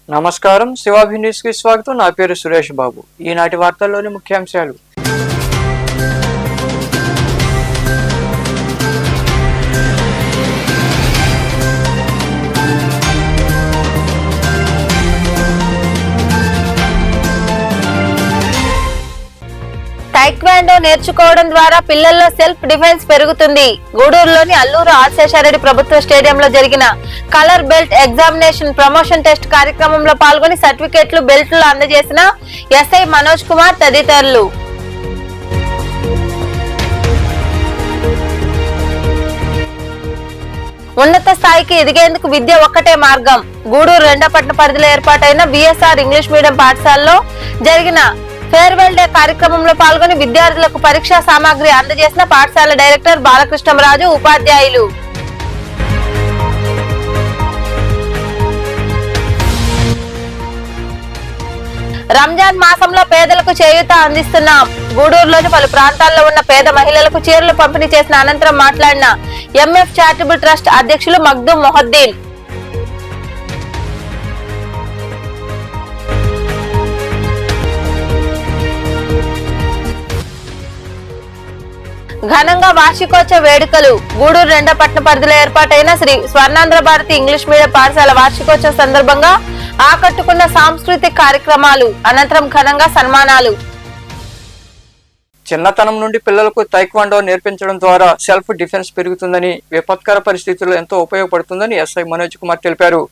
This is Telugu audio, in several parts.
నమస్కారం, శివాభి న్యూస్ కి స్వాగతం. నా పేరు సురేష్ బాబు. ఈనాటి వార్తల్లోని ముఖ్యాంశాలు. టైక్వాండో నేర్చుకోవడం ద్వారా పిల్లల్లో సెల్ఫ్ డిఫెన్స్ పెరుగుతుంది. గూడూరులోని అల్లూరు ఆశేషారెడ్డి ప్రభుత్వ స్టేడియంలో జరిగిన colour belt examination promotion test కార్యక్రమంలో పాల్గొని సర్టిఫికెట్లు, బెల్ట్లు అందజేసిన ఎస్ఐ మనోజ్ కుమార్ తదితరులు. ఉన్నత స్థాయికి ఎదిగేందుకు విద్య ఒక్కటే మార్గం. గూడూరు రెండపట్న పరిధిలో ఏర్పాటైన విఎస్ఆర్ ఇంగ్లీష్ మీడియం పాఠశాలలో జరిగిన ఫేర్వెల్ డే కార్యక్రమంలో పాల్గొని విద్యార్థులకు పరీక్షా సామాగ్రి అందజేసిన పాఠశాల డైరెక్టర్ బాలకృష్ణరాజు, ఉపాధ్యాయులు. రంజాన్ మాసంలో పేదలకు చేయూత అందిస్తున్నాం. గూడూరులోని పలు ప్రాంతాల్లో ఉన్న పేద మహిళలకు చీరలు పంపిణీ చేసిన అనంతరం మాట్లాడిన ఎంఎఫ్ చారిటబుల్ ట్రస్ట్ అధ్యక్షులు మగ్దూమ్ మొహద్దీన్, ఘనంగా వార్షికోత్సవ వేడుకలు. గూడూరు రెండపట్న పరిధిలో ఏర్పాటైన శ్రీ స్వర్ణాంధ్ర భారతి ఇంగ్లీష్ మీడియం పాఠశాల వార్షికోత్సవ సందర్భంగా ఆకట్టుకున్న సాంస్కృతిక కార్యక్రమాలు, అనంతరం ఘనంగా సన్మానాలు. చిన్నతనం నుండి పిల్లలకు తైక్వాండో నేర్పించడం ద్వారా సెల్ఫ్ డిఫెన్స్ పెరుగుతుందని, విపత్కర పరిస్థితుల్లో ఎంతో ఉపయోగపడుతుందని ఎస్ఐ మనోజ్ కుమార్ తెలిపారు.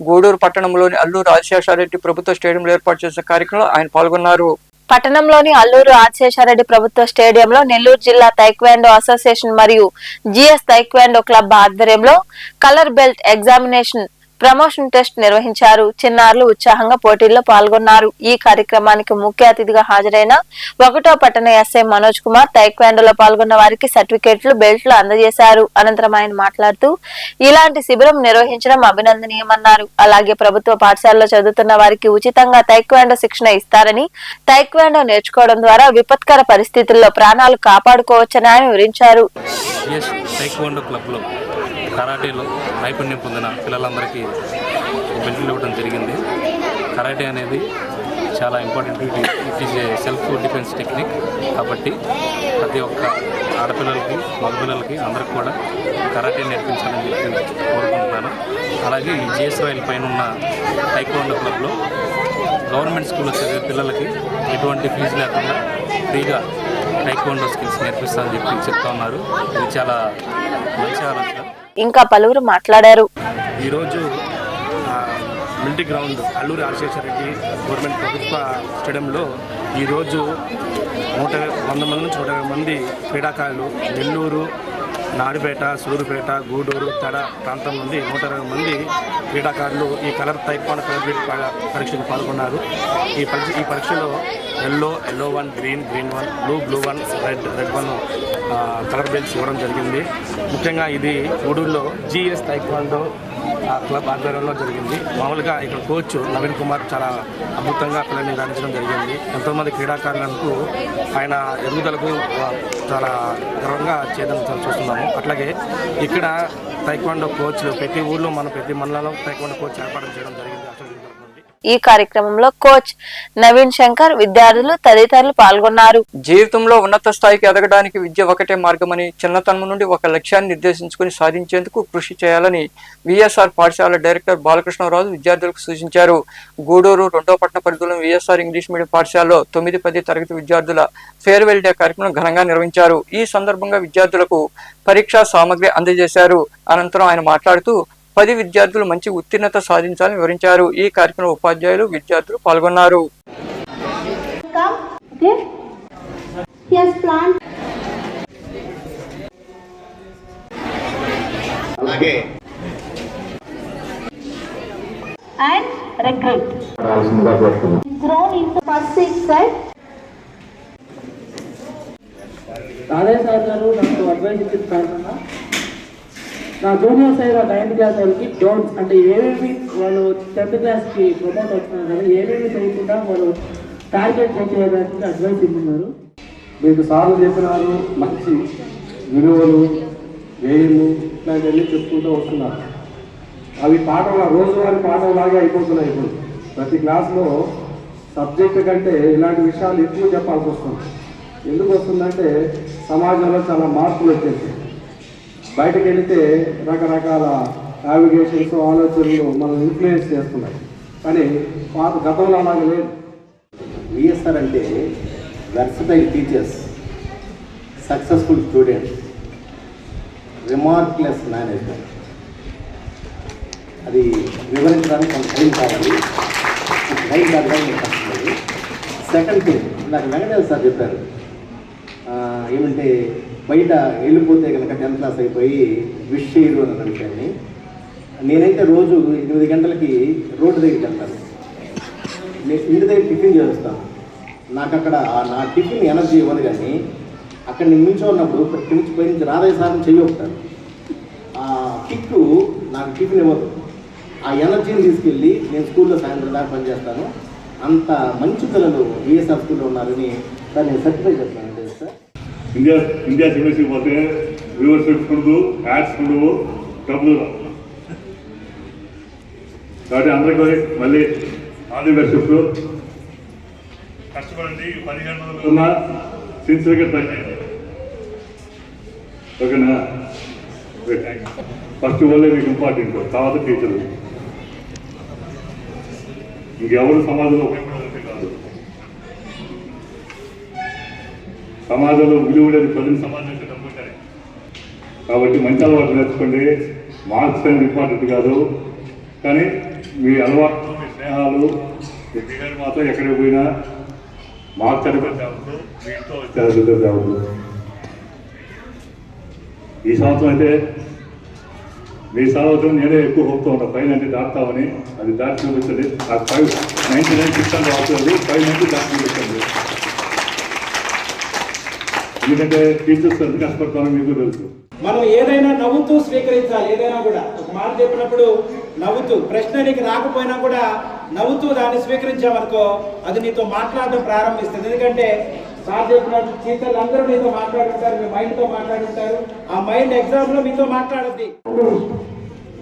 గూడూరు పట్టణంలోని అల్లూరు ఆశేషారెడ్డి ప్రభుత్వ స్టేడియంలో ఏర్పాటు చేసిన కార్యక్రమంలో ఆయన పాల్గొన్నారు. పట్టణంలోని అల్లూరు ఆశేషారెడ్డి ప్రభుత్వ స్టేడియంలో నెల్లూరు జిల్లా తైక్వాండో అసోసియేషన్ మరియు జిఎస్ తైక్వాండో క్లబ్ ఆధ్వర్యంలో colour belt examination promotion test నిర్వహించారు. చిన్నారులు ఉత్సాహంగా పోటీల్లో పాల్గొన్నారు. ఈ కార్యక్రమానికి ముఖ్య అతిథిగా హాజరైన 1వ పట్టణ ఎస్ఐ మనోజ్ కుమార్ తైక్వాండోలో పాల్గొన్న వారికి సర్టిఫికెట్లు, బెల్ట్లు అందజేశారు. అనంతరం ఆయన మాట్లాడుతూ ఇలాంటి శిబిరం నిర్వహించడం అభినందనీయమన్నారు. అలాగే ప్రభుత్వ పాఠశాలలో చదువుతున్న వారికి ఉచితంగా తైక్వాండో శిక్షణ ఇస్తారని, తైక్వాండో నేర్చుకోవడం ద్వారా విపత్కర పరిస్థితుల్లో ప్రాణాలు కాపాడుకోవచ్చని ఆయన వివరించారు. కరాటేలో నైపుణ్యం పొందిన పిల్లలందరికీ బెల్ట్లు ఇవ్వడం జరిగింది. కరాటే అనేది చాలా important. It is a self defence technique. కాబట్టి ప్రతి ఒక్క ఆడపిల్లలకి, మగపిల్లలకి అందరికి కూడా కరాటే నేర్పించాలని చెప్పి కోరుకుంటున్నాను. అలాగే ఈ జిఎస్ రాయల్ పైన ఉన్న టైక్వాండో క్లబ్లో గవర్నమెంట్ స్కూల్లో చదివే పిల్లలకి ఎటువంటి ఫీజు లేకుండా ఫ్రీగా టైక్వాండో స్కిల్స్ నేర్పిస్తామని చెప్పి చెప్తా ఉన్నారు. ఇది చాలా మంచి ఆలోచన. ఇంకా పలువురు మాట్లాడారు. ఈరోజు మిలిటరీ గ్రౌండ్ అల్లూరి ఆశేషారెడ్డి గవర్నమెంట్ ప్రభుత్వ స్టేడియంలో ఈరోజు 100 మంది నుంచి 120 మంది క్రీడాకారులు నెల్లూరు, నాయుడుపేట, సూరుపేట, గూడూరు, తడ ప్రాంతం నుండి 120 మంది క్రీడాకారులు ఈ కలర్ తైక్వాండో పరీక్షకు పాల్గొన్నారు. ఈ పరీక్షలో yellow 1, green 1, blue 1, red 1 colour belts ఇవ్వడం జరిగింది. ముఖ్యంగా ఇది గూడూరులో జిఎస్ తైక్వాండో క్లబ్ ఆధ్వర్యంలో జరిగింది. మామూలుగా ఇక్కడ కోచ్ నవీన్ కుమార్ చాలా అద్భుతంగా పిల్లల్ని నిర్వహించడం జరిగింది. ఎంతోమంది క్రీడాకారులకు ఆయన ఎదుగుదలకు చాలా గర్వంగా చేయడం చూస్తున్నాము. అట్లాగే ఇక్కడ తైక్వాండో కోచ్లు ప్రతి ఊర్లో ప్రతి మండలంలో తైక్వాండో కోచ్ ఏర్పాటు చేయడం జరిగింది. ఈ కార్యక్రమంలో కోచ్ నవీన్ శంకర్, విద్యార్థులు తదితరులు పాల్గొన్నారు. జీవితంలో ఉన్నత స్థాయికి ఎదగడానికి విద్య ఒకటే మార్గమని, చిన్నతనం నుండి ఒక లక్ష్యాన్ని నిర్దేశించుకుని సాధించేందుకు కృషి చేయాలని విఎస్ఆర్ పాఠశాల డైరెక్టర్ బాలకృష్ణరాజు విద్యార్థులకు సూచించారు. గూడూరు 2వ పట్టణ పరిధిలోని విఎస్ఆర్ ఇంగ్లీష్ మీడియం పాఠశాలలో 9, 10 తరగతి విద్యార్థుల ఫేర్వెల్ డే కార్యక్రమం ఘనంగా నిర్వహించారు. ఈ సందర్భంగా విద్యార్థులకు పరీక్షా సామగ్రి అందజేశారు. అనంతరం ఆయన మాట్లాడుతూ 10 విద్యార్థులు మంచి ఉత్తీర్ణత సాధించాలని వివరించారు. ఈ కార్యక్రమంలో ఉపాధ్యాయులు, విద్యార్థులు పాల్గొన్నారు. నా జూనియర్ సైడ్ 9th క్లాస్ వాళ్ళకి డౌట్స్ అంటే ఏమేమి వాళ్ళు 10th క్లాస్కి ప్రమోట్ అవుతున్నారు కదా, ఏమేమి చేయకుండా వాళ్ళు టార్గెట్ చేయడానికి అడ్వైస్ ఇస్తున్నారు. మీకు సార్లు చెప్పినారు, మంచి విలువలు వ్యయము ఇట్లాంటివన్నీ చెప్పుకుంటూ వస్తున్నారు. అవి పాఠం రోజువారీ పాఠంలాగే అయిపోతున్నాయి. ఇప్పుడు ప్రతి క్లాస్లో సబ్జెక్టు కంటే ఇలాంటి విషయాలు ఎక్కువ చెప్పాల్సి వస్తుంది. ఎందుకు వస్తుందంటే సమాజంలో చాలా మార్పులు వచ్చేసి బయటకు వెళితే రకరకాల నావిగేషన్స్ ఆలోచనలు మనం ఇన్ఫ్లుయెన్స్ చేస్తున్నాయి. కానీ గతంలో అలాగే లేదు. విఎస్ఆర్ అంటే versatile teachers, successful students, remarkless management. అది వివరించడానికి కొంత టైం కావాలి. టైం కాదు నేను కష్టపడి. సెకండ్ థింగ్, నాకు వెంకటేశ్వర సార్ చెప్పారు ఏమంటే బయట వెళ్ళిపోతే కనుక 10th క్లాస్ అయిపోయి విష్ చేయరు అన్న విషయాన్ని. నేనైతే రోజు 8 గంటలకి రోడ్డు దగ్గరికి వెళ్తాను. నేను ఇంటి దగ్గర టిఫిన్ చేస్తాను. నాకు అక్కడ నా టిఫిన్ ఎనర్జీ ఇవ్వదు, కానీ అక్కడ నేను నిల్చోన్నప్పుడు పై నుంచి రాధయ్య సార్ని చెయ్యొస్తాను. ఆ కిక్కు నాకు టిఫిన్ ఇవ్వదు. ఆ ఎనర్జీని తీసుకెళ్ళి నేను స్కూల్లో సాయంత్రం దాకా పనిచేస్తాను. అంత మంచి పిల్లలు విఎస్ఆర్ స్కూల్లో ఉన్నారని సార్ నేను సర్టిఫై చేస్తాను. సార్ ఇండియా యూనివర్సిటీ పోతే వ్యూవర్షిప్ ఉండదు, యాడ్స్ ఉండవు, డబ్బులు రావు. కాబట్టి అందరికీ మళ్ళీ ఆల్ ది బెస్ట్. కష్టపడండి. 15 ఉన్న సిన్సియర్గా ట్రై చేయండి. ఓకేనా? ఫస్ట్ వాళ్ళే మీకు ఇంపార్టెంట్, తర్వాత టీచర్లు. ఇంకెవరు సమాజంలో ఉపయోగపడాలంటే కాదు. సమాజంలో విలువలేదు ప్రజలు సమాజం డబ్బుంటాయి. కాబట్టి మంచి అలవాటు నేర్చుకోండి. మార్క్స్ అనేది ఇంపార్టెంట్ కాదు, కానీ మీ అలవాట్లు, మీ స్నేహాలు, మీ బిహేవియర్ మాత్రం ఎక్కడికి పోయినా మార్క్స్ అనేది తేవద్దు, మీ ఇంట్లో వచ్చే తేవద్దు. ఈ సంవత్సరం అయితే మీ సంవత్సరం నేనే ఎక్కువ హోప్తో ఉంటాను. 590 దాటుతామని. అది దాటి చూపించండి. నాకు 599 అవుతుంది. 590 దాటి చూపించండి. ఎందుకంటే టీచర్స్ ఎంత కష్టపడతామో మీకు తెలుసు. మనం ఏదైనా నవ్వుతూ స్వీకరించాలి. ఏదైనా కూడా ఒక మాట చెప్పినప్పుడు నవ్వుతూ, ప్రశ్న నీకు రాకపోయినా కూడా నవ్వుతూ దాన్ని స్వీకరించామనుకో, అది నీతో మాట్లాడడం ప్రారంభిస్తుంది. ఎందుకంటే సార్ చెప్పినట్టు టీచర్లు అందరూ మీతో మాట్లాడుంటారు, మీ మైండ్తో మాట్లాడుంటారు. ఆ మైండ్ ఎగ్జామ్లో మీతో మాట్లాడుద్ది.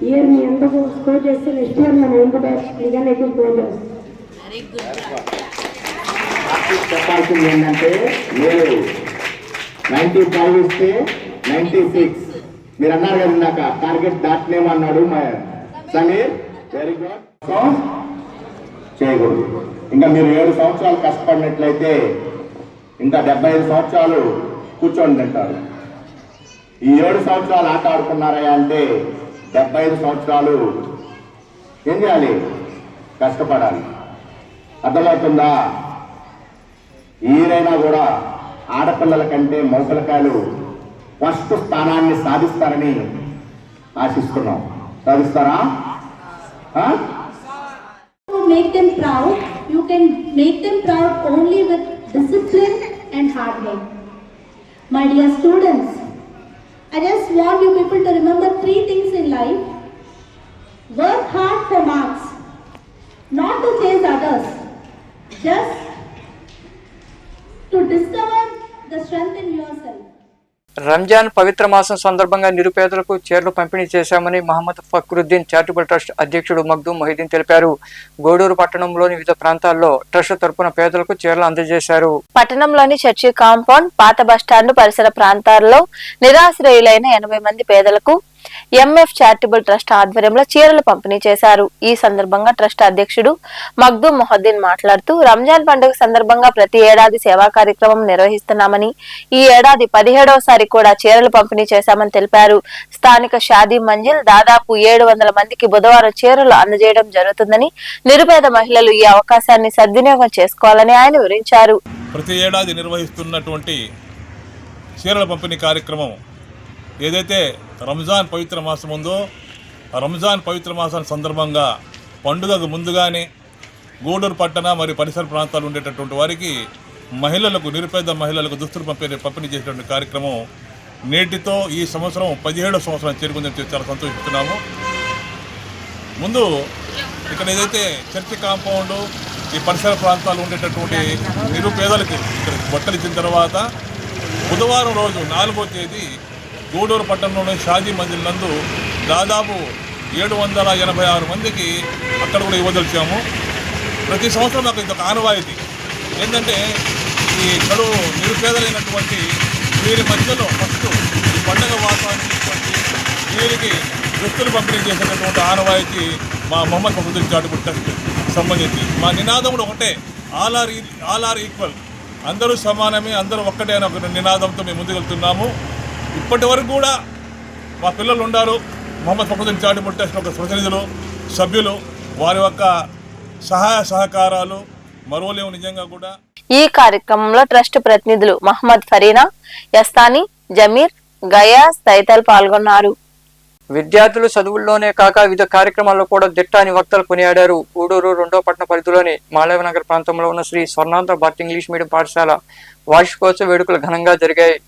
ఇయర్ మీ ఎందుకు స్కోర్ చేస్తే నెక్స్ట్ ఇయర్ మనం ఎందుకు ఎక్కువ స్కోర్ చేస్తాం. చెప్పాల్సింది ఏంటంటే మీరు 95 ఇస్తే 96. మీరు అన్నారు కదా ఇందాక టార్గెట్ దాటలేమన్నాడు మా సమీర్. Very good. చేయకూడదు. ఇంకా మీరు 7 సంవత్సరాలు కష్టపడినట్లయితే ఇంకా 75 సంవత్సరాలు కూర్చొని తింటారు. ఈ 7 సంవత్సరాలు ఆట ఆడుకున్నారా అంటే 75 సంవత్సరాలు ఏం చేయాలి? కష్టపడాలి. అర్థమవుతుందా? ఈరైనా కూడా ఆడపిల్లల కంటే మగపిల్లకాయలు ఫస్ట్ స్థానాన్ని సాధిస్తారని ఆశిస్తున్నాం. సాధిస్తారా? Make them proud. You can make them proud only with discipline and hard work. My dear students, I just want you people to remember 3 things in life. Work hard for marks, not to chase others, just to discover the strength in yourself. Ramzan పవిత్ర మాసం సందర్భంగా నిరుపేదలకు చీరలు పంపిణీ చేశామని మహమ్మద్ ఫక్రుద్దీన్ చారిటబుల్ ట్రస్ట్ అధ్యక్షుడు మగ్దూమ్ మొహిద్దీన్ తెలిపారు. గూడూరు పట్టణంలోని వివిధ ప్రాంతాల్లో ట్రస్ట్ తరపున పేదలకు చీరలు అందజేశారు. పట్టణంలోని చర్చి కాంపౌండ్, పాత బస్టాండ్ పరిసర ప్రాంతాల్లో నిరాశ్రయులైన 80 మంది పేదలకు ఎంఎఫ్ చారిటబుల్ ట్రస్ట్ ఆధ్వర్యంలో చీరలు పంపిణీ చేశారు. ఈ సందర్భంగా ట్రస్ట్ అధ్యక్షుడు మగ్దూమ్ మొహిద్దీన్ మాట్లాడుతూ రంజాన్ పండుగ సందర్భంగా ప్రతి ఏడాది సేవా కార్యక్రమం నిర్వహిస్తున్నామని, ఈ ఏడాది 17వసారి కూడా చీరలు పంపిణీ చేశామని తెలిపారు. స్థానిక షాదీ మంజిల్ దాదాపు 700 మందికి బుధవారం చీరలు అందజేయడం జరుగుతుందని, నిరుపేద మహిళలు ఈ అవకాశాన్ని సద్వినియోగం చేసుకోవాలని ఆయన వివరించారు. ప్రతి ఏడాది నిర్వహిస్తున్నటువంటి చీరల పంపిణీ కార్యక్రమం ఏదైతే రంజాన్ పవిత్ర మాసం ఉందో, ఆ రంజాన్ పవిత్ర మాసాన్ని సందర్భంగా పండుగకు ముందుగానే గూడూరు పట్టణ మరియు పరిసర ప్రాంతాలు ఉండేటటువంటి వారికి మహిళలకు, నిరుపేద మహిళలకు దుస్తులు పంపిణీ చేసేటువంటి కార్యక్రమం నేటితో ఈ సంవత్సరం 17వ సంవత్సరం చేరుకుందని చెప్పి చాలా సంతోషిస్తున్నాము. ముందు ఇక్కడ ఏదైతే చర్చి కాంపౌండ్ ఈ పరిసర ప్రాంతాలు ఉండేటటువంటి నిరుపేదలకి ఇక్కడ బట్టలు ఇచ్చిన తర్వాత బుధవారం రోజు 4వ తేదీ గూడూరు పట్టణంలోని షాదీ మందిర్ నందు దాదాపు 786 మందికి అక్కడ కూడా ఇవ్వదలిచాము. ప్రతి సంవత్సరం నాకు ఇంకొక ఆనవాయితీ ఏంటంటే ఈ కడు నిరుపేదలైనటువంటి వీరి మధ్యలో ఫస్ట్ ఈ పండుగ వాతావరణం వీరికి దుస్తులు పంపిణీ చేసేటటువంటి ఆనవాయితీ మా మొహమ్మద్ ఫఖరుద్దీన్ చారిటబుల్ ట్రస్ట్ సంబంధించి. మా నినాదం కూడా ఒకటే, ఆల్ ఆర్ ఈక్వల్, అందరూ సమానమే, అందరూ ఒక్కటే అనే ఒక నినాదంతో మేము ముందుకెళ్తున్నాము. ఇప్పటి వరకు కూడా మా పిల్లలు ఉన్నారు మొహమ్మద్ ఫఖరుద్దీన్ చారిటబుల్ ట్రస్ట్ ఒక ప్రతినిధులు సభ్యులు, వారి యొక్క సహాయ సహకారాలు మరోలేవు నిజంగా కూడా. ఈ కార్యక్రమంలో ట్రస్ట్ ప్రతినిధులు మహమ్మద్ ఫరీనా, యస్తాని, జమీర్, గయాస్ తదితరులు పాల్గొన్నారు. విద్యార్థులు చదువుల్లోనే కాక వివిధ కార్యక్రమాల్లో కూడా దిట్ట అని వక్తలు కొనియాడారు. గూడూరు 2వ పట్టణ పరిధిలోని మాళవనగర్ ప్రాంతంలో ఉన్న శ్రీ స్వర్ణాంధ్ర భారత్ ఇంగ్లీష్ మీడియం పాఠశాల వార్షికోత్సవ వేడుకలు ఘనంగా జరిగాయి.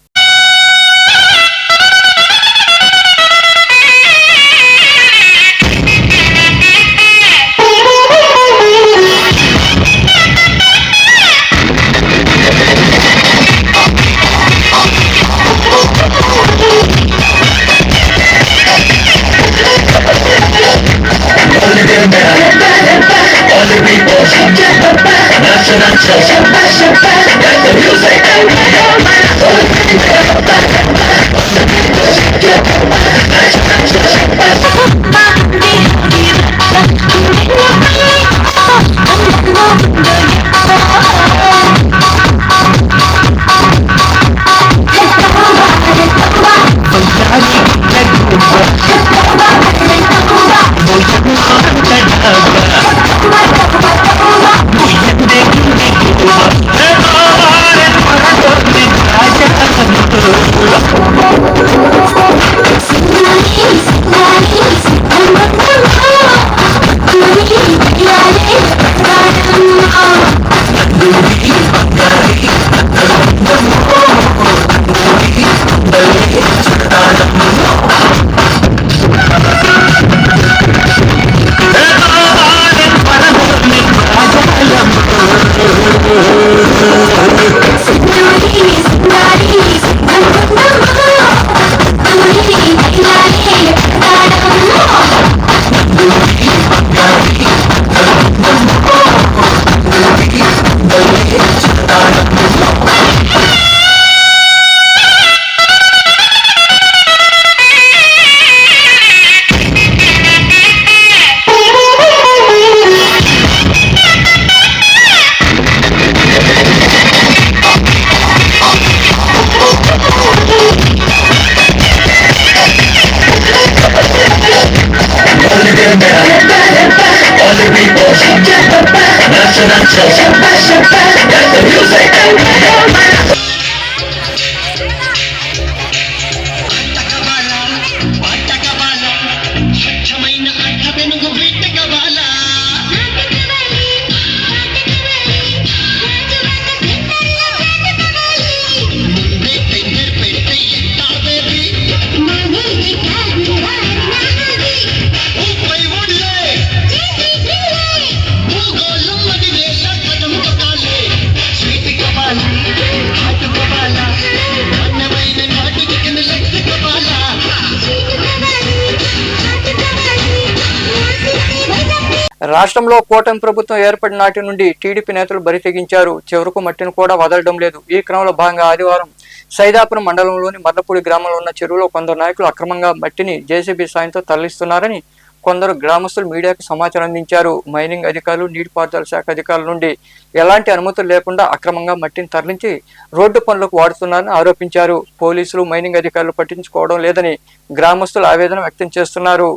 రాష్ట్రంలో కూటమి ప్రభుత్వం ఏర్పడిన నాటి నుండి టీడీపీ నేతలు బరి తెగించారు. చివరకు మట్టిని కూడా వదలడం లేదు. ఈ క్రమంలో భాగంగా ఆదివారం సైదాపురం మండలంలోని మర్లపూడి గ్రామంలో ఉన్న చెరువులో కొందరు నాయకులు అక్రమంగా మట్టిని జేసీబీ సాయంతో తరలిస్తున్నారని కొందరు గ్రామస్తులు మీడియాకు సమాచారం అందించారు. మైనింగ్ అధికారులు, నీటిపారుదల శాఖ అధికారుల నుండి ఎలాంటి అనుమతులు లేకుండా అక్రమంగా మట్టిని తరలించి రోడ్డు పనులకు వాడుతున్నారని ఆరోపించారు. పోలీసులు, మైనింగ్ అధికారులు పట్టించుకోవడం లేదని గ్రామస్తులు ఆవేదన వ్యక్తం చేస్తున్నారు.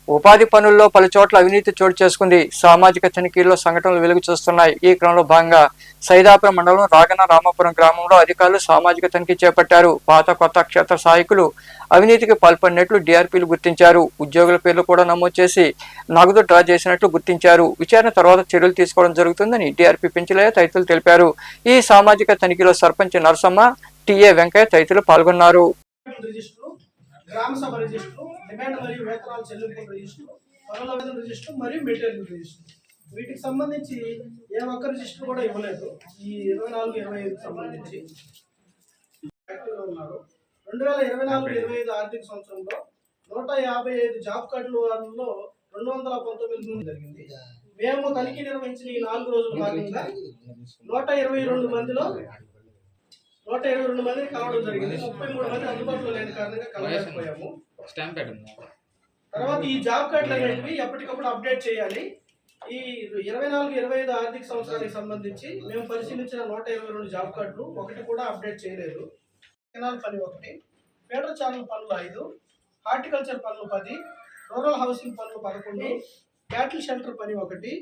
ఉపాధి పనుల్లో పలు చోట్ల అవినీతి చోటు చేసుకుంది. సామాజిక తనిఖీల్లో సంఘటనలు వెలుగు చూస్తున్నాయి. ఈ క్రమంలో భాగంగా సైదాపురం మండలం రాగన రామాపురం గ్రామంలో అధికారులు సామాజిక తనిఖీ చేపట్టారు. పాత కొత్త క్షేత్ర సహాయకులు అవినీతికి పాల్పడినట్లు డిఆర్పీలు గుర్తించారు. ఉద్యోగుల పేర్లు కూడా నమోదు చేసి నగదు డ్రా చేసినట్లు గుర్తించారు. విచారణ తర్వాత చర్యలు తీసుకోవడం జరుగుతుందని డిఆర్పీ పెంచలయ్య తదితరులు తెలిపారు. ఈ సామాజిక తనిఖీలో సర్పంచ్ నరసమ్మ, టిఏ వెంకయ్య తదితరులు పాల్గొన్నారు. గ్రామ సభ రిజిస్టర్, డిమాండ్ మరియు వేతనాల చెల్లింపుల రిజిస్టర్, పనుల వేతన రిజిస్టర్ మరియు మెటీరియల్ రిజిస్టర్. వీటికి సంబంధించి ఏ ఒక్క రిజిస్టర్ కూడా ఇవ్వలేదు. ఈ 24-25 సంబంధించి యాక్టివ్గా ఉన్నారు. 2024-25 ఆర్థిక సంవత్సరంలో 155 జాబ్ కార్డులలో 219 జరిగింది. మేము తనిఖీ నిర్వహించిన ఈ 4 రోజుల భాగంగా 122 మందిలో 122 మందిని కలవడం జరిగింది. 33 మంది అందుబాటులో లేని కారణంగా కలవలేకపోయాము. తర్వాత ఈ జాబ్ కార్డులు అనేవి ఎప్పటికప్పుడు అప్డేట్ చేయాలి. ఈ 24-25 ఆర్థిక సంవత్సరానికి సంబంధించి మేము పరిశీలించిన 122 జాబ్ కార్డులు ఒకటి కూడా అప్డేట్ చేయలేదు. కెనాల్ పని 1, ఫెడరల్ ఛానల్ పనులు 5, హార్టికల్చర్ పనులు 10, రూరల్ హౌసింగ్ పనులు 11, క్యాటిల్ షెల్టర్ పని 1,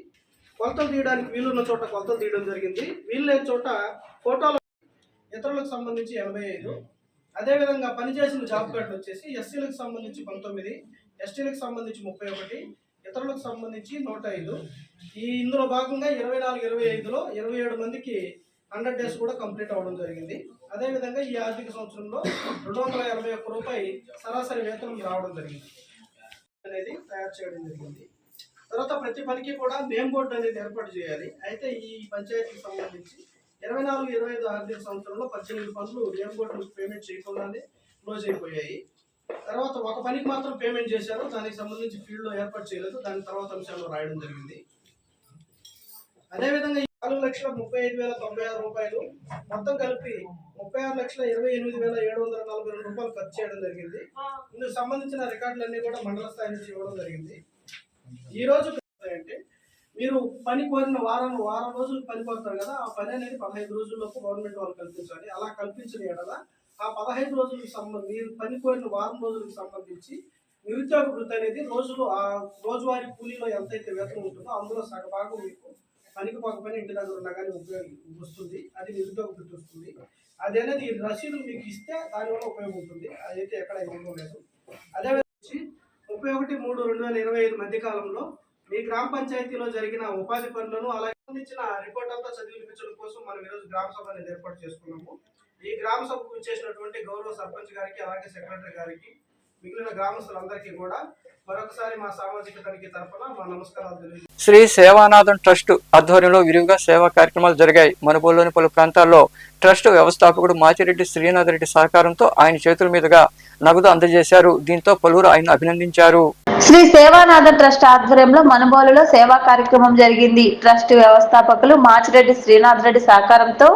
కొలతలు తీయడానికి వీలున్న చోట కొలతలు తీయడం జరిగింది. వీలు లేని చోట ఫోటోలు ఇతరులకు సంబంధించి 85. అదేవిధంగా పనిచేసిన జాబ్ కార్డులు వచ్చేసి ఎస్సీలకు సంబంధించి 19, ఎస్టీలకు సంబంధించి 31, ఇతరులకు సంబంధించి 105. ఇందులో భాగంగా 24-25లో 27 మందికి 100 డేస్ కూడా కంప్లీట్ అవ్వడం జరిగింది. అదేవిధంగా ఈ ఆర్థిక సంవత్సరంలో 281 రూపాయలు సరాసరి వేతనం రావడం జరిగింది అనేది తయారు చేయడం జరిగింది. తర్వాత ప్రతి పనికి కూడా నేమ్ బోర్డు అనేది ఏర్పాటు చేయాలి. అయితే ఈ పంచాయతీకి సంబంధించి 24-25 ఆర్థిక సంవత్సరంలో 18 పనులు నేమ్ బోర్డు పేమెంట్ చేయకుండానే క్లోజ్ అయిపోయాయి. తర్వాత ఒక పనికి మాత్రం పేమెంట్ చేశారు. దానికి సంబంధించి ఫీల్డ్లో ఏర్పాటు చేయలేదు. దాని తర్వాత అంశాల్లో రాయడం జరిగింది. అదేవిధంగా 4,35,096 రూపాయలు మొత్తం కలిపి 36,28,742 రూపాయలు ఖర్చు చేయడం జరిగింది. ఇందుకు సంబంధించిన రికార్డులన్నీ కూడా మండల స్థాయి నుంచి ఇవ్వడం జరిగింది. ఈ రోజు అంటే మీరు పని కోరిన వారం రోజులు పని కోరుతారు కదా, ఆ పని అనేది 15 రోజుల్లోపు గవర్నమెంట్ వాళ్ళు కల్పించాలి. అలా కల్పించిన ఎడల ఆ 15 రోజులకు మీరు పని కోరిన వారం రోజులకు సంబంధించి నిరుద్యోగ వృత్తి అనేది ఆ రోజువారీ కూలీలో ఎంతైతే వేతనం ఉంటుందో అందులో సగభాగం మీకు పనికి పోక పని ఇంటి దగ్గర ఉన్నా కానీ వస్తుంది. అది నిరుద్యోగ వృత్తి వస్తుంది. అది అనేది రసీదులు మీకు ఇస్తే దానివల్ల ఉపయోగం ఉంటుంది. అదైతే ఎక్కడ ఇవ్వడం లేదు. అదేవిధంగా 31/3/2025 మధ్య కాలంలో మీ గ్రామ పంచాయతీలో జరిగిన ఉపాధి పనులను అలాగే సంబంధించిన రిపోర్ట్ అంతా చదివించడం కోసం మనం ఈరోజు గ్రామ సభ అనేది ఏర్పాటు చేసుకున్నాము. ఈ గ్రామ సభకు చేసినటువంటి గౌరవ సర్పంచ్ గారికి అలాగే సెక్రటరీ గారికి మిగిలిన గ్రామస్తులందరికీ కూడా మరొకసారి మా సామాజిక తనిఖీ తరఫున మా నమస్కారాలు తెలియజేస్తున్నాను. శ్రీ సేవానాథన్ ట్రస్ట్ ఆధ్వర్యంలో విరివిగా సేవా కార్యక్రమాలు జరిగాయి. మనుబోలులోని పలు ప్రాంతాల్లో ట్రస్ట్ వ్యవస్థాపకుడు మాచిరెడ్డి శ్రీనాథ్ రెడ్డి సహకారంతో ఆయన చేతుల మీదుగా నగదు అందజేశారు. దీంతో పలువురు ఆయన అభినందించారు. శ్రీ సేవానాథ ట్రస్ట్ ఆధ్వర్యంలో మనుబోలులో సేవా కార్యక్రమం జరిగింది. ట్రస్ట్ వ్యవస్థాపకులు మాచిరెడ్డి శ్రీనాథ్ రెడ్డి సహకారంతో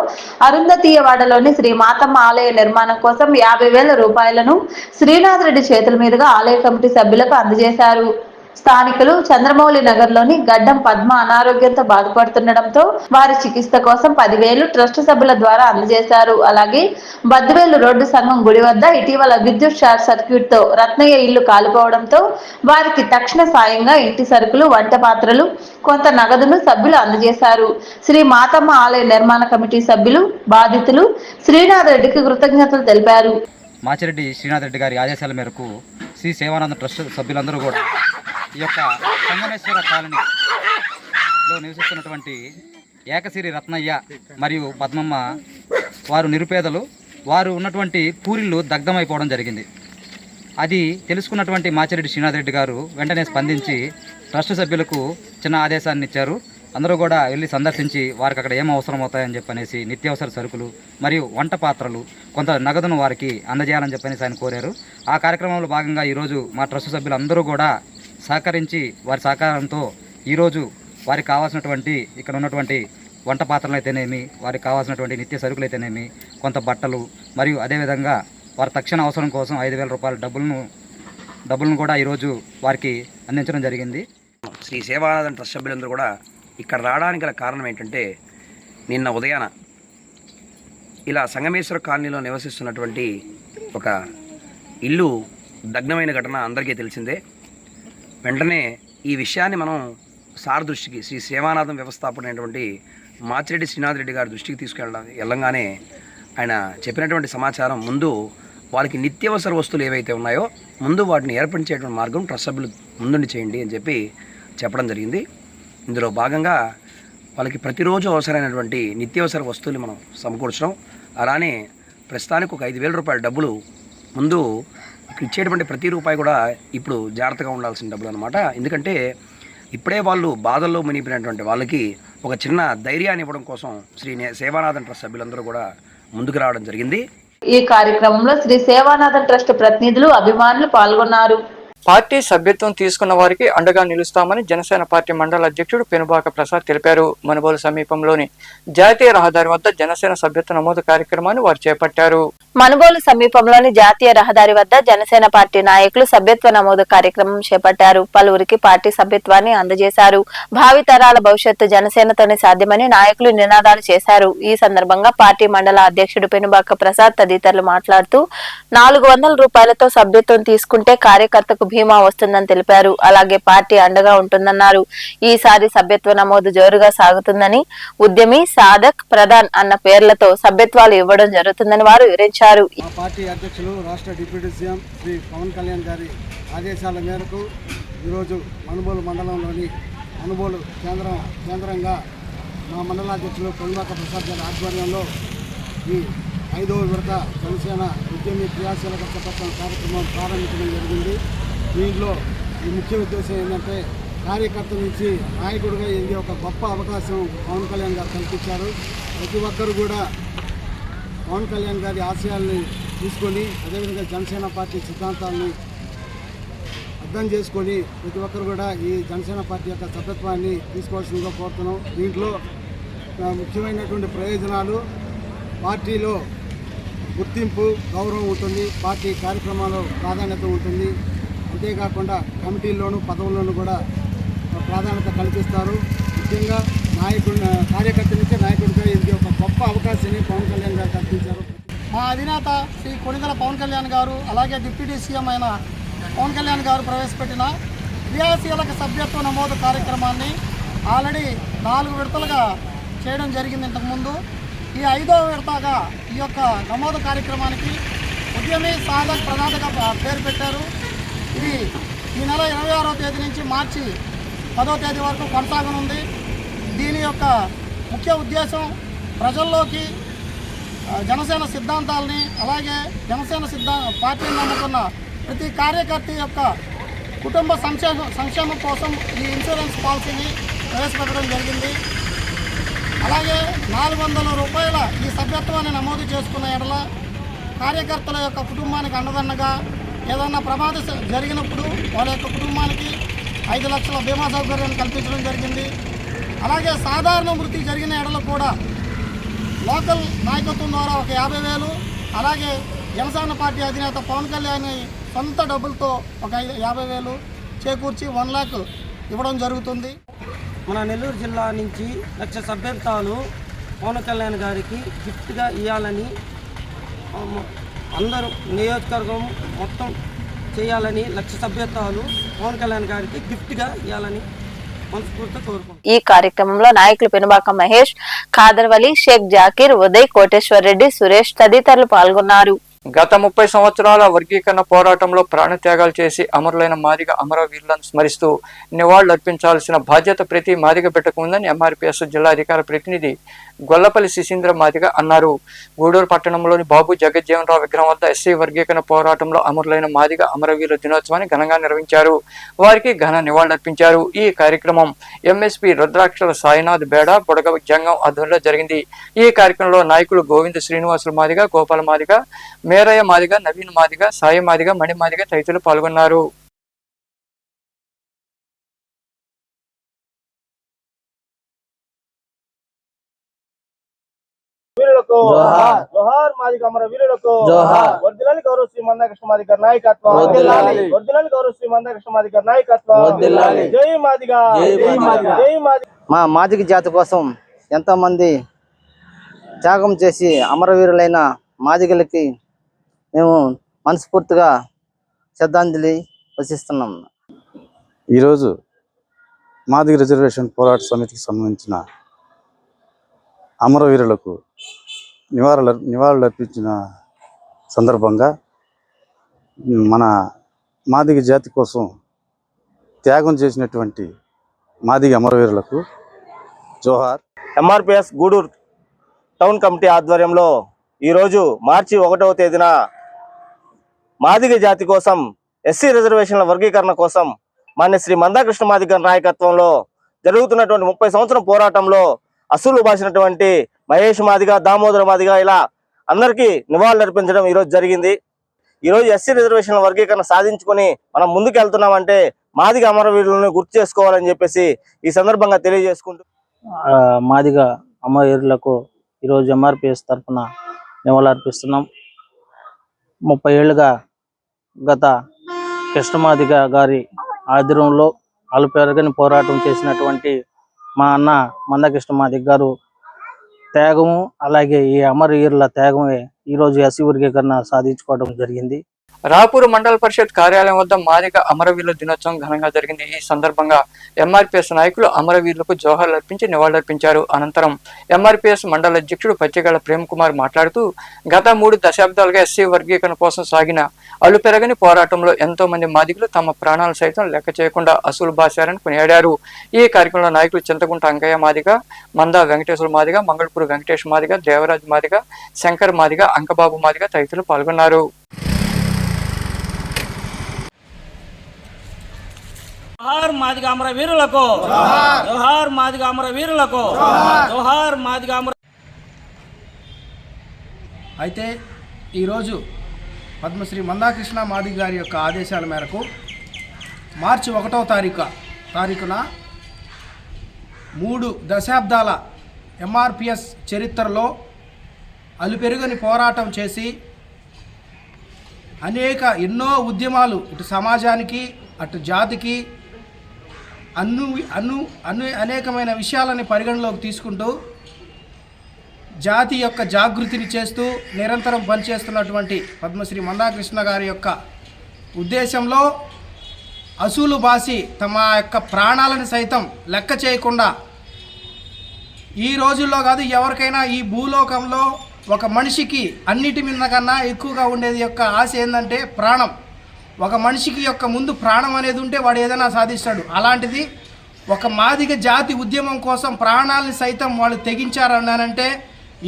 అరుంధతీయవాడలోని శ్రీ మాతమ్మ ఆలయ నిర్మాణం కోసం 50,000 రూపాయలను శ్రీనాథ్ రెడ్డి చేతుల మీదుగా ఆలయ కమిటీ సభ్యులకు అందజేశారు. స్థానికులు చంద్రమౌళి నగర్ లోని గడ్డం పద్మ అనారోగ్యంతో బాధపడుతుండటంతో వారి చికిత్స కోసం 10,000 ట్రస్ట్ సభ్యుల ద్వారా అందజేశారు. అలాగే బద్దివేలు రోడ్డు సంఘం గుడి వద్ద ఇటీవల విద్యుత్ షార్ట్ సర్క్యూట్ తో రత్నయ్య ఇల్లు కాలిపోవడంతో వారికి తక్షణ సాయంగా ఇంటి సరుకులు, వంట పాత్రలు, కొంత నగదును సభ్యులు అందజేశారు. శ్రీ మాతమ్మ ఆలయ నిర్మాణ కమిటీ సభ్యులు, బాధితులు శ్రీనాథ్ రెడ్డికి కృతజ్ఞతలు తెలిపారు. మాచిరెడ్డి శ్రీనాథ్ రెడ్డి గారి ఆదేశాల మేరకు శ్రీ సేవానంద ట్రస్ట్ సభ్యులందరూ కూడా ఈ యొక్క సంగమేశ్వర కాలనీలో నివసిస్తున్నటువంటి ఏకసిరి రత్నయ్య మరియు పద్మమ్మ వారు నిరుపేదలు. వారు ఉన్నటువంటి పూరిళ్ళు దగ్ధమైపోవడం జరిగింది. అది తెలుసుకున్నటువంటి మాచిరెడ్డి శ్రీనాథ్ రెడ్డి గారు వెంటనే స్పందించి ట్రస్ట్ సభ్యులకు చిన్న ఆదేశాన్ని ఇచ్చారు. అందరూ కూడా వెళ్ళి సందర్శించి వారికి అక్కడ ఏం అవసరం అవుతాయని చెప్పనేసి నిత్యావసర సరుకులు మరియు వంట పాత్రలు, కొంత నగదును వారికి అందజేయాలని చెప్పనేసి ఆయన కోరారు. ఆ కార్యక్రమంలో భాగంగా ఈరోజు మా ట్రస్ట్ సభ్యులు అందరూ కూడా సహకరించి వారి సహకారంతో ఈరోజు వారికి కావాల్సినటువంటి ఇక్కడ ఉన్నటువంటి వంట పాత్రలు అయితేనేమి, వారికి కావాల్సినటువంటి నిత్య సరుకులు అయితేనేమి, కొంత బట్టలు మరియు అదేవిధంగా వారి తక్షణ అవసరం కోసం 5,000 రూపాయల డబ్బులను కూడా ఈరోజు వారికి అందించడం జరిగింది. శ్రీ సేవానాథన్ ట్రస్ట్ సభ్యులందరూ కూడా ఇక్కడ రావడానికి గల కారణం ఏంటంటే, నిన్న ఉదయాన ఇలా సంగమేశ్వర కాలనీలో నివసిస్తున్నటువంటి ఒక ఇల్లు దగ్నమైన ఘటన అందరికీ తెలిసిందే. వెంటనే ఈ విషయాన్ని మనం సార్ దృష్టికి, శ్రీ సేవానాథం వ్యవస్థాపకుడైనటువంటి మాచిరెడ్డి శ్రీనాథ్ రెడ్డి గారి దృష్టికి వెళ్ళంగానే ఆయన చెప్పినటువంటి సమాచారం, ముందు వాళ్ళకి నిత్యావసర వస్తువులు ఏవైతే ఉన్నాయో ముందు వాటిని ఏర్పరిచేటువంటి మార్గం ట్రస్ట్ సభ్యులు ముందుండి చేయండి అని చెప్పడం జరిగింది. ఇందులో భాగంగా వాళ్ళకి ప్రతిరోజు అవసరమైనటువంటి నిత్యావసర వస్తువులు మనం సమకూర్చడం, అలానే ప్రస్తుతానికి ఒక 5,000 రూపాయల డబ్బులు ముందు ఇక్కడ ఇచ్చేటువంటి ప్రతి రూపాయి కూడా ఇప్పుడు జాగ్రత్తగా ఉండాల్సిన డబ్బులు అనమాట. ఎందుకంటే ఇప్పుడే వాళ్ళు బాధల్లో మునిగిపోయినటువంటి వాళ్ళకి ఒక చిన్న ధైర్యాన్ని ఇవ్వడం కోసం శ్రీ సేవానాథన్ ట్రస్ట్ సభ్యులందరూ కూడా ముందుకు రావడం జరిగింది. ఈ కార్యక్రమంలో శ్రీ సేవానాథన్ ట్రస్ట్ ప్రతినిధులు, అభిమానులు పాల్గొన్నారు. పార్టీ సభ్యత్వం తీసుకున్న వారికి అండగా నిలుస్తామని జనసేన పార్టీ మండల అధ్యక్షుడు పెనుబాక ప్రసాద్ తెలిపారు. మనుబోలు సమీపంలోని జాతీయ రహదారి వద్ద జనసేన సభ్యత్వ నమోదు కార్యక్రమాన్ని వారు చేపట్టారు. మనుబోలు సమీపంలోని జాతీయ రహదారి వద్ద జనసేన పార్టీ నాయకులు సభ్యత్వ నమోదు కార్యక్రమం చేపట్టారు. పలువురికి పార్టీ సభ్యత్వాన్ని అందజేశారు. భావితరాల భవిష్యత్తు జనసేనతోనే సాధ్యమని నాయకులు నినాదాలు చేశారు. ఈ సందర్భంగా పార్టీ మండల అధ్యక్షుడు పెనుబాక ప్రసాద్ తదితరులు మాట్లాడుతూ 400 రూపాయలతో సభ్యత్వం తీసుకుంటే కార్యకర్తకు బీమా వస్తుందని తెలిపారు. అలాగే పార్టీ అండగా ఉంటుందన్నారు. ఈసారి సభ్యత్వ నమోదు జోరుగా సాగుతుందని, ఉద్యమి, సాధక్, ప్రధాన్ అన్న పేర్లతో సభ్యత్వాలు ఇవ్వడం జరుగుతుందని వారు వివరించారు. పార్టీ అధ్యక్షులు, రాష్ట్ర డిప్యూటీ సీఎం శ్రీ పవన్ కళ్యాణ్ గారి ఆదేశాల మేరకు ఈరోజు మనుబోలు మండలంలోని మనుబోలు కేంద్రంగా మా మండలాధ్యక్షులు పెనుబాక ప్రసాద్ గారి ఆధ్వర్యంలో ఈ 5వ విడత జనసేన ఉద్యమి క్రియాశీలక సభ్యత్వం కార్యక్రమం ప్రారంభించడం జరిగింది. దీంట్లో ఈ ముఖ్య ఉద్దేశం ఏంటంటే కార్యకర్త నుంచి నాయకుడిగా ఇది ఒక గొప్ప అవకాశం పవన్ కళ్యాణ్ గారు కల్పించారు. ప్రతి ఒక్కరు కూడా పవన్ కళ్యాణ్ గారి ఆశయాల్ని తీసుకొని, అదేవిధంగా జనసేన పార్టీ సిద్ధాంతాలని అర్థం చేసుకొని ప్రతి ఒక్కరు కూడా ఈ జనసేన పార్టీ యొక్క సభ్యత్వాన్ని తీసుకోవాల్సిందిగా కోరుతున్నాం. దీంట్లో ముఖ్యమైనటువంటి ప్రయోజనాలు, పార్టీలో గుర్తింపు, గౌరవం ఉంటుంది, పార్టీ కార్యక్రమాల్లో ప్రాధాన్యత ఉంటుంది. అంతేకాకుండా కమిటీల్లోనూ పదవుల్లోనూ కూడా ప్రాధాన్యత కల్పిస్తారు. ముఖ్యంగా కార్యకర్త నుంచి నాయకుడిగా ఇది ఒక గొప్ప అవకాశాన్ని పవన్ కళ్యాణ్ గారు కల్పించారు. మా అధినేత శ్రీ కొణిదెల పవన్ కళ్యాణ్ గారు, అలాగే డిప్యూటీ సీఎం అయిన పవన్ కళ్యాణ్ గారు ప్రవేశపెట్టిన క్రియాశీలక సభ్యత్వ నమోదు కార్యక్రమాన్ని ఆల్రెడీ 4 విడతలుగా చేయడం జరిగింది ఇంతకుముందు. ఈ 5వ విడతగా ఈ యొక్క నమోదు కార్యక్రమానికి ఉద్యమి, సాధక్, ప్రధానగా పేరు పెట్టారు. ఇది ఈ నెల 26వ తేదీ నుంచి మార్చి 10వ తేదీ వరకు కొనసాగనుంది. దీని యొక్క ముఖ్య ఉద్దేశం ప్రజల్లోకి జనసేన సిద్ధాంతాలని, అలాగే జనసేన పార్టీని నమ్ముకున్న ప్రతి కార్యకర్త యొక్క కుటుంబ సంక్షేమం కోసం ఈ ఇన్సూరెన్స్ పాలసీని ప్రవేశపెట్టడం జరిగింది. అలాగే 400 రూపాయల ఈ సభ్యత్వాన్ని నమోదు చేసుకున్న ఎడల కార్యకర్తల యొక్క కుటుంబానికి అండదండగా ఏదన్నా ప్రమాదం జరిగినప్పుడు వాళ్ళ యొక్క కుటుంబానికి 5 లక్షల బీమా సౌకర్యాన్ని కల్పించడం జరిగింది. అలాగే సాధారణ మృతి జరిగిన ఎడల కూడా లోకల్ నాయకత్వం ద్వారా ఒక 50,000, అలాగే జనసేన పార్టీ అధినేత పవన్ కళ్యాణ్ సొంత డబ్బులతో ఒక 50,000 చేకూర్చి 1 లక్ష ఇవ్వడం జరుగుతుంది. మన నెల్లూరు జిల్లా నుంచి 1,00,000 సభ్యత్వాలు పవన్ కళ్యాణ్ గారికి గిఫ్ట్గా ఇవ్వాలని అందరూ నియోజకవర్గం మొత్తం చేయాలని 1,00,000 సభ్యత్వాలు పవన్ కళ్యాణ్ గారికి గిఫ్ట్గా ఇవ్వాలని మనస్ఫూర్తిగా కోరుకుంటున్నాం. ఈ కార్యక్రమంలో నాయకులు పెనుబాక మహేష్, ఖాదర్వలి, షేక్ జాకీర్, ఉదయ్, కోటేశ్వర్ రెడ్డి, సురేష్ తదితరులు పాల్గొన్నారు. గత 30 సంవత్సరాల వర్గీకరణ పోరాటంలో ప్రాణత్యాగాలు చేసి అమరులైన మాదిగ అమరవీరులను స్మరిస్తూ నివాళులర్పించాల్సిన బాధ్యత ప్రతి మాదిగ బిడ్డకు ఉందని ఎంఆర్పీఎస్ జిల్లా అధికార ప్రతినిధి గొల్లపల్లి శిశీంద్ర మాదిగ అన్నారు. గూడూరు పట్టణంలోని బాబు జగజ్జీవనరావు విగ్రహం వద్ద ఎస్సీ వర్గీకరణ పోరాటంలో అమరులైన మాదిగ అమరవీరుల దినోత్సవాన్ని ఘనంగా నిర్వహించారు. వారికి ఘన నివాళులర్పించారు. ఈ కార్యక్రమం ఎంఎస్పీ రుద్రాక్షల సాయినాథ్ బేడ బుడగ జంగం ఆధ్వర్యంలో జరిగింది. ఈ కార్యక్రమంలో నాయకులు గోవింద శ్రీనివాసుల మాదిగ, గోపాల మాదిగ, మేరయ్య మాదిగ, నవీన్ మాదిగ, సాయి మాదిగ, మణి మాదిగ తదితరులు పాల్గొన్నారు. జోహార్ మాదిగ అమర వీరులకు వర్ధిల్లాలి గౌరవ శ్రీ మందాకృష్ణ మాదిగ గారి నాయకత్వం, వర్ధిల్లాలి గౌరవ శ్రీ మందాకృష్ణ మాదిగ గారి నాయకత్వం, జై మాదిగ, జై మాదిగ. మా మాదిగ జాతి కోసం ఎంతో మంది త్యాగం చేసి అమరవీరులైన మాదిగలకి మేము మనస్ఫూర్తిగా శ్రద్ధాంజలి వసిస్తున్నాం. ఈరోజు మాదిగ రిజర్వేషన్ పోరాట సమితికి సంబంధించిన అమరవీరులకు నివాళులు అర్పించిన సందర్భంగా మన మాదిగ జాతి కోసం త్యాగం చేసినటువంటి మాదిగ అమరవీరులకు జోహార్. ఎంఆర్పిఎస్ గూడూరు టౌన్ కమిటీ ఆధ్వర్యంలో ఈరోజు మార్చి 1వ తేదీన మాదిగ జాతి కోసం ఎస్సీ రిజర్వేషన్ల వర్గీకరణ కోసం మాన్య శ్రీ మందాకృష్ణ మాదిగ నాయకత్వంలో జరుగుతున్నటువంటి 30 సంవత్సరం పోరాటంలో అసూలు బాసినటువంటి మహేష్ మాదిగ, దామోదర మాదిగ ఇలా అందరికీ నివాళులు అర్పించడం ఈరోజు జరిగింది. ఈరోజు ఎస్సీ రిజర్వేషన్ల వర్గీకరణ సాధించుకొని మనం ముందుకు వెళ్తున్నామంటే మాదిగ అమరవీరులను గుర్తు చేసుకోవాలని చెప్పేసి ఈ సందర్భంగా తెలియజేసుకుంటూ మాదిగ అమరవీరులకు ఈరోజు ఎంఆర్పిఎస్ తరఫున నివాళులు అర్పిస్తున్నాం. 30 ఏళ్ళుగా గత కృష్ణమాదిగ గారి ఆధ్వర్యంలో అలుపెరగని పోరాటం చేసినటువంటి మా అన్న మందకృష్ణ మాదిగ గారు త్యాగము, అలాగే ఈ అమరవీరుల త్యాగమే ఈరోజు ఎస్సీ వర్గీకరణ సాధించుకోవడం జరిగింది. రాపూర్ మండల పరిషత్ కార్యాలయం వద్ద మాదిగ అమరవీరుల దినోత్సవం ఘనంగా జరిగింది. ఈ సందర్భంగా ఎంఆర్పిఎస్ నాయకులు అమరవీరులకు జోహార్లు అర్పించి నివాళులర్పించారు. అనంతరం ఎంఆర్పిఎస్ మండల అధ్యక్షుడు పచ్చిగళ్ల ప్రేమ్ కుమార్ మాట్లాడుతూ గత 3 దశాబ్దాలుగా ఎస్సీ వర్గీకరణ కోసం సాగిన అలుపెరగని పోరాటంలో ఎంతో మంది మాదిగలు తమ ప్రాణాలు సైతం లెక్క చేయకుండా అసూలు బాశారని కొనియాడారు. ఈ కార్యక్రమంలో నాయకులు చింతకుంట అంకయ్య మాదిగ, మందా వెంకటేశ్వర మాదిగ, మంగళపూర్ వెంకటేష్ మాదిగ, దేవరాజ్ మాదిగ, శంకర్ మాదిగ, అంకబాబు మాదిగ తదితరులు పాల్గొన్నారు. జోహార్ మాదిగ అమరవీరులకు, జోహార్ మాదిగ అమరవీరులకు, జోహార్ మాదిగ అమర. అయితే ఈరోజు పద్మశ్రీ మందాకృష్ణ మాదిగ గారి యొక్క ఆదేశాల మేరకు మార్చి 1వ తారీఖున 3 దశాబ్దాల ఎంఆర్పిఎస్ చరిత్రలో అలుపెరుగని పోరాటం చేసి ఎన్నో ఉద్యమాలు ఇటు సమాజానికి అటు జాతికి అనేకమైన విషయాలని పరిగణలోకి తీసుకుంటూ జాతి యొక్క జాగృతిని చేస్తూ నిరంతరం పనిచేస్తున్నటువంటి పద్మశ్రీ మందాకృష్ణ గారి యొక్క ఉద్దేశంలో అసూలు బాసి తమ యొక్క ప్రాణాలను సైతం లెక్క చేయకుండా ఈ రోజుల్లో కాదు ఎవరికైనా ఈ భూలోకంలో ఒక మనిషికి అన్నిటి మీద కన్నా ఎక్కువగా ఉండేది యొక్క ఆశ ఏంటంటే ప్రాణం. ఒక మనిషికి యొక్క ముందు ప్రాణం అనేది ఉంటే వాడు ఏదైనా సాధిస్తాడు. అలాంటిది ఒక మాదిగ జాతి ఉద్యమం కోసం ప్రాణాలను సైతం వాళ్ళు తెగించారన్నానంటే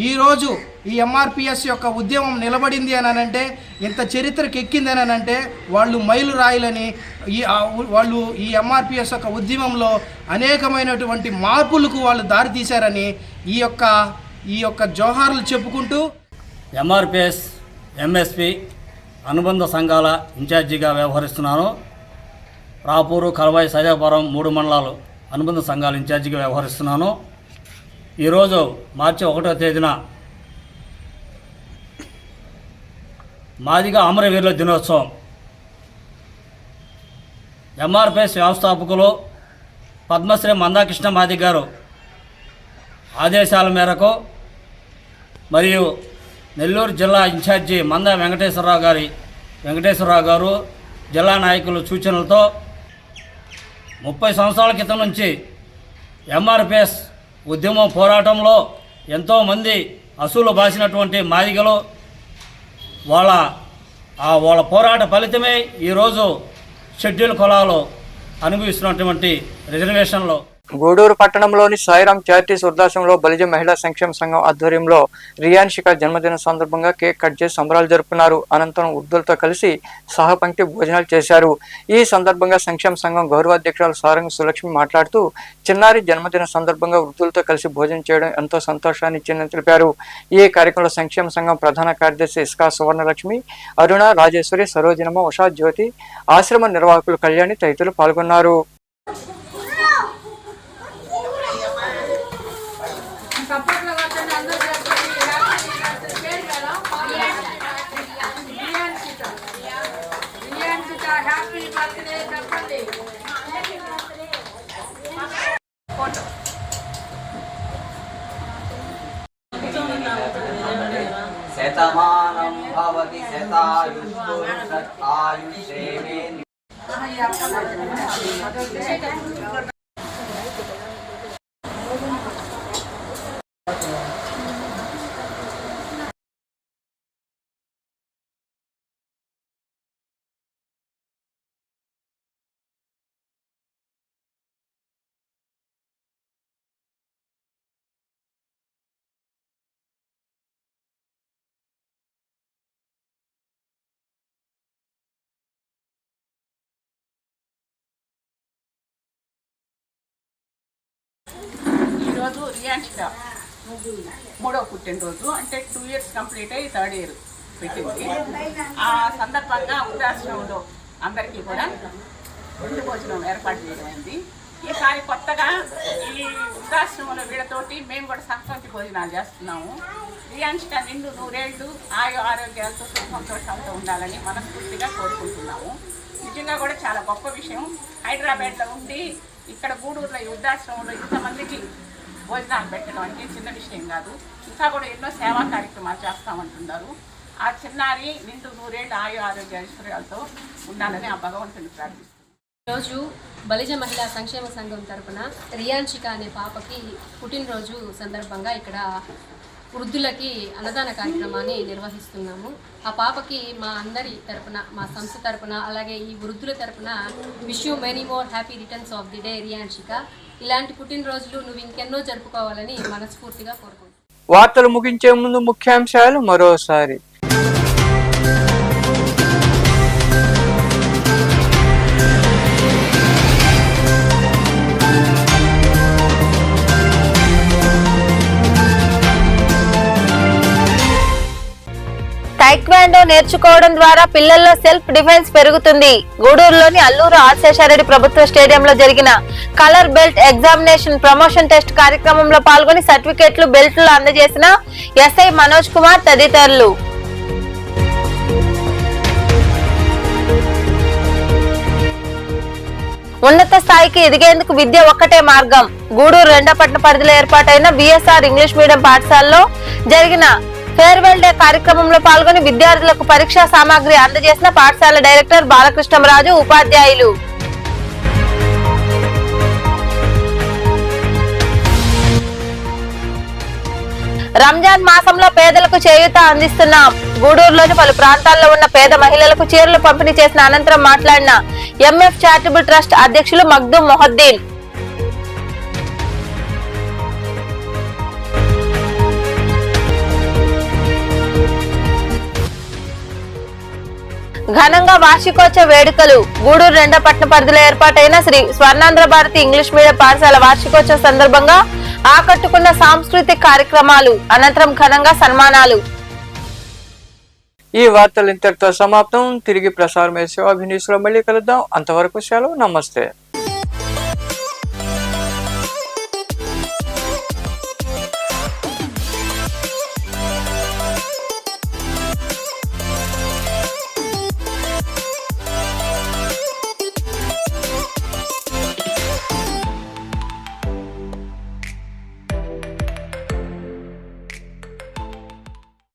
ఈరోజు ఈ ఎంఆర్పిఎస్ యొక్క ఉద్యమం నిలబడింది అని అంటే ఇంత చరిత్రకు ఎక్కింది అని అంటే వాళ్ళు మైలు రాయలని వాళ్ళు ఈ ఎంఆర్పిఎస్ యొక్క ఉద్యమంలో అనేకమైనటువంటి మార్పులకు వాళ్ళు దారి తీశారని ఈ యొక్క జోహార్లు చెప్పుకుంటూ ఎంఆర్పిఎస్ ఎంఎస్పి అనుబంధ సంఘాల ఇన్ఛార్జిగా వ్యవహరిస్తున్నాను. రాపూరు, కలవాయి, సైదాపురం 3 మండలాలు అనుబంధ సంఘాల ఇన్ఛార్జిగా వ్యవహరిస్తున్నాను. ఈరోజు మార్చి 1వ తేదీన మాదిగ అమరవీరుల దినోత్సవం. ఎంఆర్పిఎస్ వ్యవస్థాపకులు పద్మశ్రీ మందాకృష్ణ మాదిగ గారు ఆదేశాల మేరకు మరియు నెల్లూరు జిల్లా ఇన్ఛార్జి మందా వెంకటేశ్వరరావు గారు జిల్లా నాయకుల సూచనలతో 30 సంవత్సరాల క్రితం నుంచి ఎంఆర్పిఎస్ ఉద్యమం పోరాటంలో ఎంతోమంది అసూలు బాసినటువంటి మాదిగలు వాళ్ళ పోరాట ఫలితమే ఈరోజు షెడ్యూల్ కులాలు అనుభవిస్తున్నటువంటి రిజర్వేషన్లో. గూడూరు పట్టణంలోని సాయిరాం చారిటీస్ వృద్ధాశ్రమంలో బలిజ మహిళా సంక్షేమ సంఘం ఆధ్వర్యంలో రియాన్షిక జన్మదిన సందర్భంగా కేక్ కట్ చేసి సంబరాలు జరుపుకున్నారు. అనంతరం వృద్ధులతో కలిసి సహపంక్తి భోజనాలు చేశారు. ఈ సందర్భంగా సంక్షేమ సంఘం గౌరవాధ్యక్షురాలు సారంగ సులక్ష్మి మాట్లాడుతూ చిన్నారి జన్మదిన సందర్భంగా వృద్ధులతో కలిసి భోజనం చేయడం ఎంతో సంతోషాన్ని ఇచ్చిందని తెలిపారు. ఈ కార్యక్రమంలో సంక్షేమ సంఘం ప్రధాన కార్యదర్శి ఇస్కా సువర్ణలక్ష్మి, అరుణ, రాజేశ్వరి, సరోజినమ్మ, ఉషా, జ్యోతి, ఆశ్రమ నిర్వాహకులు కళ్యాణి తదితరులు పాల్గొన్నారు. శతమానం భవతి శతాయుష్మాయుషేవేంద్రియ ఈరోజు రియాన్షిక 3వ పుట్టినరోజు, అంటే 2 years కంప్లీట్ అయ్యి 3rd year పెట్టింది. ఆ సందర్భంగా వృద్ధాశ్రమంలో అందరికీ కూడా విందు భోజనం ఏర్పాటు చేయడమైంది. ఈసారి కొత్తగా ఈ వృద్ధాశ్రమంలో వీళ్ళతోటి మేము కూడా సంక్రాంతి భోజనాలు చేస్తున్నాము. రియాన్షిక నిండు 100 ఏళ్ళు ఆరోగ్యాలతో సంతోషాలతో ఉండాలని మనస్ఫూర్తిగా కోరుకుంటున్నాము. నిజంగా కూడా చాలా గొప్ప విషయం. హైదరాబాద్లో ఉండి ఇక్కడ గూడూరులో ఈ వృద్ధాశ్రమంలో ఇంతమందికి భోజనాలు పెట్టడం అంటే చిన్న విషయం కాదు. ఇంకా కూడా ఎన్నో సేవా కార్యక్రమాలు చేస్తామంటున్నారు. ఆ చిన్నారి నిండు 100 ఏళ్ళు ఆరోగ్య ఐశ్వర్యాలతో ఉండాలని ఆ భగవంతుని ప్రార్థిస్తున్నాను. ఈరోజు బలిజ మహిళా సంక్షేమ సంఘం తరపున రియాన్షిక అనే పాపకి పుట్టినరోజు సందర్భంగా ఇక్కడ వృద్ధులకి అన్నదాన కార్యక్రమాన్ని నిర్వహిస్తున్నాము. ఆ పాపకి మా అందరి తరపున, మా సంస్థ తరపున, అలాగే ఈ వృద్ధుల తరపున wish you many more happy returns of the day Riyanshika. ఇలాంటి పుట్టినరోజులు నువ్వు ఇంకెన్నో జరుపుకోవాలని మనస్ఫూర్తిగా కోరుకుంటున్నాను. వార్తలు ముగించే ముందు ముఖ్యాంశాలు మరోసారి. టైక్వాండో నేర్చుకోవడం ద్వారా పిల్లల్లో సెల్ఫ్ డిఫెన్స్ పెరుగుతుంది. గూడూరులోని అల్లూరు ఆశేషారెడ్డి ప్రభుత్వ స్టేడియంలో జరిగిన colour belt examination promotion test కార్యక్రమంలో పాల్గొని సర్టిఫికెట్లు, బెల్ట్లు అందజేసిన ఎస్ఐ మనోజ్ కుమార్ తదితరులు. ఉన్నత స్థాయికి ఎదిగేందుకు విద్య ఒక్కటే మార్గం. గూడూరు రెండపట్న పరిధిలో ఏర్పాటైన బిఎస్ఆర్ ఇంగ్లీష్ మీడియం పాఠశాలలో జరిగిన ఫేర్వెల్ డే కార్యక్రమంలో పాల్గొని విద్యార్థులకు పరీక్షా సామాగ్రి అందజేసిన పాఠశాల డైరెక్టర్ బాలకృష్ణరాజు, ఉపాధ్యాయులు. రంజాన్ మాసంలో పేదలకు చేయూత అందిస్తున్నాం. గూడూరులోని పలు ప్రాంతాల్లో ఉన్న పేద మహిళలకు చీరలు పంపిణీ చేసిన అనంతరం మాట్లాడిన ఎంఎఫ్ చారిటబుల్ ట్రస్ట్ అధ్యక్షులు మగ్దూమ్ మొహద్దీన్. ఘనంగా వార్షికోత్సవ వేడుకలు. గూడూరు రెండపట్న పరిధిలో ఏర్పాటైన శ్రీ స్వర్ణాంధ్ర భారతి ఇంగ్లీష్ మీడియం పాఠశాల వార్షికోత్సవ సందర్భంగా ఆకట్టుకున్న సాంస్కృతిక కార్యక్రమాలు, అనంతరం ఘనంగా సన్మానాలు. ఈ వార్తలు ఇంతటితో సమాప్తం. తిరిగి ప్రసారమయ్యే సేవాభినీస్లో మళ్ళీ కలుద్దాం. అంతవరకు సెలవు. నమస్తే.